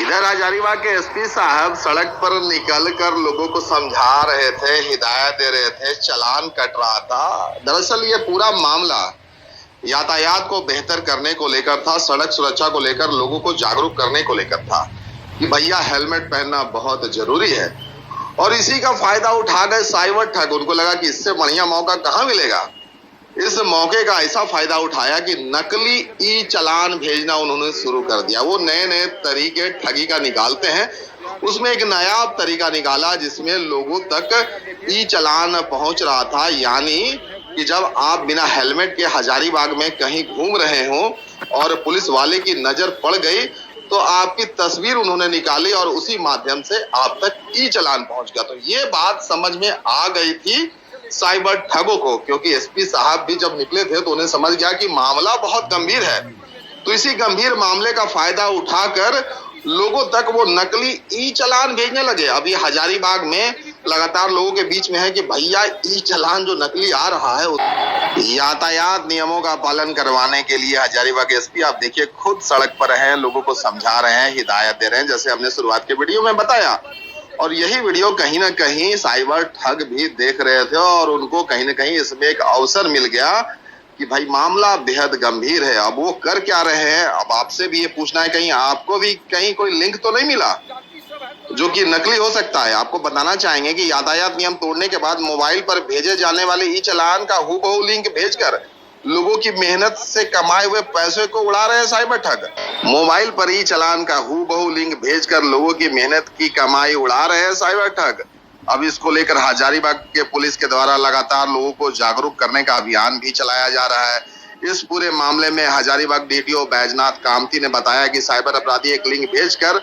इधर हजारीबाग के एसपी साहब सड़क पर निकल कर लोगों को समझा रहे थे, हिदायत दे रहे थे, चालान कट रहा था। दरअसल ये पूरा मामला यातायात को बेहतर करने को लेकर था, सड़क सुरक्षा को लेकर, लोगों को जागरूक करने को लेकर था कि भैया हेलमेट पहनना बहुत जरूरी है। और इसी का फायदा उठा गए साइबर ठग। उनको लगा कि इससे बढ़िया मौका कहाँ मिलेगा। इस मौके का ऐसा फायदा उठाया कि नकली ई चालान भेजना उन्होंने शुरू कर दिया। वो नए नए तरीके ठगी का निकालते हैं, उसमें एक नया तरीका निकाला जिसमें लोगों तक ई चालान पहुंच रहा था। यानी कि जब आप बिना हेलमेट के हजारीबाग में कहीं घूम रहे हो और पुलिस वाले की नजर पड़ गई तो आपकी तस्वीर उन्होंने निकाली और उसी माध्यम से आप तक ई चालान पहुंच गया। तो ये बात समझ में आ गई थी साइबर ठगों को, क्योंकि एसपी साहब भी जब निकले थे तो उन्हें समझ गया कि मामला बहुत गंभीर है। तो इसी गंभीर मामले का फायदा उठाकर लोगों तक वो नकली ई चालान भेजने लगे। अभी हजारीबाग में लगातार लोगों के बीच में है कि भैया ई चालान जो नकली आ रहा है। यातायात नियमों का पालन करवाने के लिए हजारीबाग एसपी आप देखिए खुद सड़क पर हैं, लोगों को समझा रहे हैं, हिदायत दे रहे हैं, जैसे हमने शुरुआत के वीडियो में बताया। और यही वीडियो कहीं ना कहीं साइबर ठग भी देख रहे थे और उनको कहीं ना कहीं इसमें एक अवसर मिल गया कि भाई मामला बेहद गंभीर है। अब वो कर क्या रहे हैं, अब आपसे भी ये पूछना है, कहीं आपको भी कहीं कोई लिंक तो नहीं मिला जो कि नकली हो सकता है। आपको बताना चाहेंगे कि यातायात नियम तोड़ने के बाद मोबाइल पर भेजे जाने वाले ई चालान का हूबहू लिंक भेजकर लोगों की मेहनत से कमाए हुए पैसे को उड़ा रहे हैं साइबर ठग। मोबाइल पर ई चालान का हूबहू लिंक भेजकर लोगों की मेहनत की कमाई उड़ा रहे हैं साइबर ठग। अब इसको लेकर हजारीबाग के पुलिस के द्वारा लगातार लोगों को जागरूक करने का अभियान भी चलाया जा रहा है। इस पूरे मामले में हजारीबाग डीटीओ बैजनाथ कामती ने बताया कि साइबर अपराधी एक लिंक भेजकर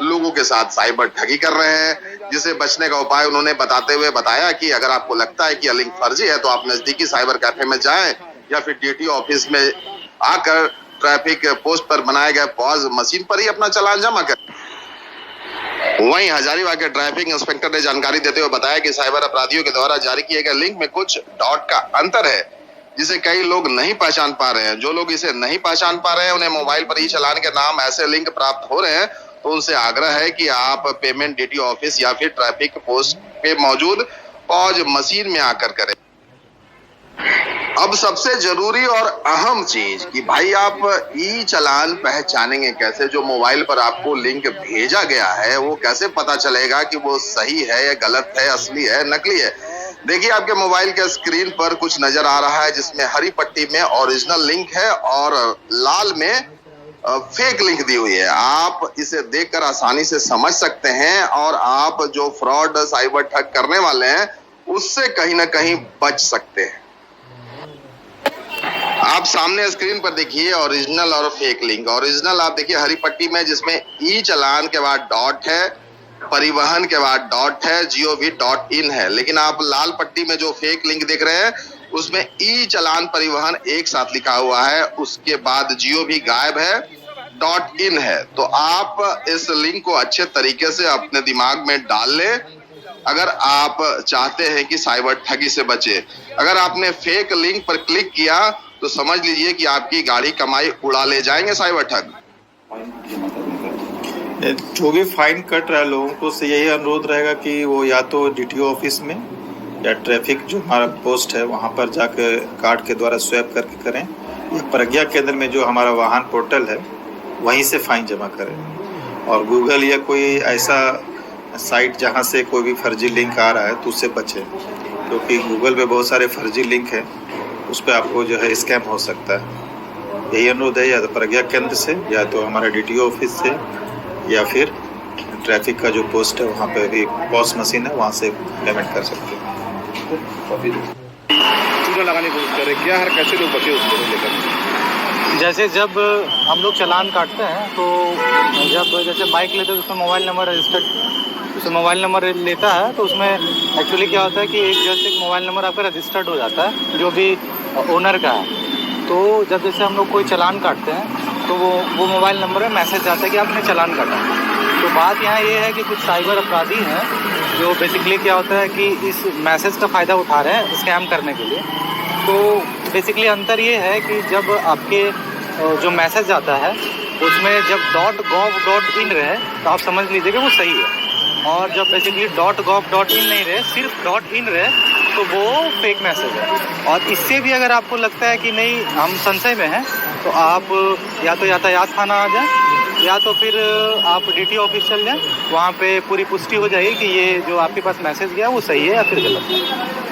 लोगों के साथ साइबर ठगी कर रहे हैं, जिसे बचने का उपाय उन्होंने बताते हुए बताया कि अगर आपको लगता है कि यह लिंक फर्जी है तो आप नजदीकी साइबर कैफे में जाएं या फिर डीटीओ ऑफिस में आकर ट्रैफिक पोस्ट पर बनाए गए पॉज मशीन पर ही अपना चालान जमा करें। वहीं हजारीबाग के ट्रैफिक इंस्पेक्टर ने जानकारी देते हुए बताया कि साइबर अपराधियों के द्वारा जारी किए गए लिंक में कुछ डॉट का अंतर है जिसे कई लोग नहीं पहचान पा रहे हैं। जो लोग इसे नहीं पहचान पा रहे हैं उन्हें मोबाइल पर ई चालान के नाम ऐसे लिंक प्राप्त हो रहे हैं, तो उनसे आग्रह है कि आप पेमेंट डीटीओ ऑफिस या फिर ट्रैफिक पोस्ट पे मौजूद पॉज मशीन में आकर करें। अब सबसे जरूरी और अहम चीज कि भाई आप ई चालान पहचानेंगे कैसे? जो मोबाइल पर आपको लिंक भेजा गया है वो कैसे पता चलेगा कि वो सही है या गलत है, असली है, नकली है? देखिए आपके मोबाइल के स्क्रीन पर कुछ नजर आ रहा है जिसमें हरी पट्टी में ओरिजिनल लिंक है और लाल में फेक लिंक दी हुई है। आप इसे देखकर आसानी से समझ सकते हैं और आप जो फ्रॉड साइबर ठग करने वाले हैं उससे कहीं ना कहीं बच सकते हैं। आप सामने स्क्रीन पर देखिए ओरिजिनल और फेक लिंक। ओरिजिनल आप देखिए हरी पट्टी में जिसमें ई चालान के बाद डॉट है, परिवहन के बाद डॉट है, gov.in है। लेकिन आप लाल पट्टी में जो फेक लिंक देख रहे हैं उसमें ई चालान परिवहन एक साथ लिखा हुआ है, उसके बाद gov गायब है, .in है। तो आप इस लिंक को अच्छे तरीके से अपने दिमाग में डाल लें अगर आप चाहते हैं कि साइबर ठगी से बचे। अगर आपने फेक लिंक पर क्लिक किया तो समझ लीजिए कि आपकी गाड़ी कमाई उड़ा ले जाएंगे साइबर ठग। जो भी फाइन कट रहा है लोगों को से यही अनुरोध रहेगा कि वो या तो डीटीओ ऑफिस में या ट्रैफिक जो हमारा पोस्ट है वहाँ पर जाकर कार्ड के द्वारा स्वैप करके करें या प्रज्ञा केंद्र में जो हमारा वाहन पोर्टल है वहीं से फाइन जमा करें। और गूगल या कोई ऐसा साइट जहाँ से कोई भी फर्जी लिंक आ रहा है तो उससे बचें, क्योंकि गूगल पे बहुत सारे फर्जी लिंक हैं, उस पर आपको जो है स्कैम हो सकता है। यही अनुरोध है या तो प्रज्ञा केंद्र से या तो हमारा डीटीओ ऑफिस से या फिर ट्रैफिक का जो पोस्ट है वहाँ पे भी पॉज मशीन है, वहाँ से पेमेंट कर सकते हैं। चूना लगाने की कोशिश करें क्या, हर कैसे लोग बचे उसको लेकर? जैसे जब हम लोग चालान काटते हैं तो जब जैसे बाइक लेते हैं तो उसमें मोबाइल नंबर रजिस्टर्ड, उसमें मोबाइल नंबर लेता है तो उसमें एक्चुअली क्या होता है कि एक मोबाइल नंबर आपका रजिस्टर्ड हो जाता है जो भी ओनर का है। तो जब जैसे हम लोग कोई चालान काटते हैं तो वो मोबाइल नंबर में मैसेज आता है कि आपने चालान काटा। तो बात यहाँ ये है कि कुछ साइबर अपराधी हैं जो बेसिकली क्या होता है कि इस मैसेज का फ़ायदा उठा रहे हैं स्कैम करने के लिए। तो बेसिकली अंतर ये है कि जब आपके जो मैसेज आता है उसमें जब .gov.in रहे तो आप समझ लीजिए कि वो सही है, और जब बेसिकली .gov.in नहीं रहे, सिर्फ .in रहे, तो वो फेक मैसेज है। और इससे भी अगर आपको लगता है कि नहीं हम संशय में हैं, तो आप या तो यातायात थाना आ जाएं या तो फिर आप DTO ऑफिस चल जाएं, वहाँ पे पूरी पुष्टि हो जाएगी कि ये जो आपके पास मैसेज गया वो सही है या फिर गलत है।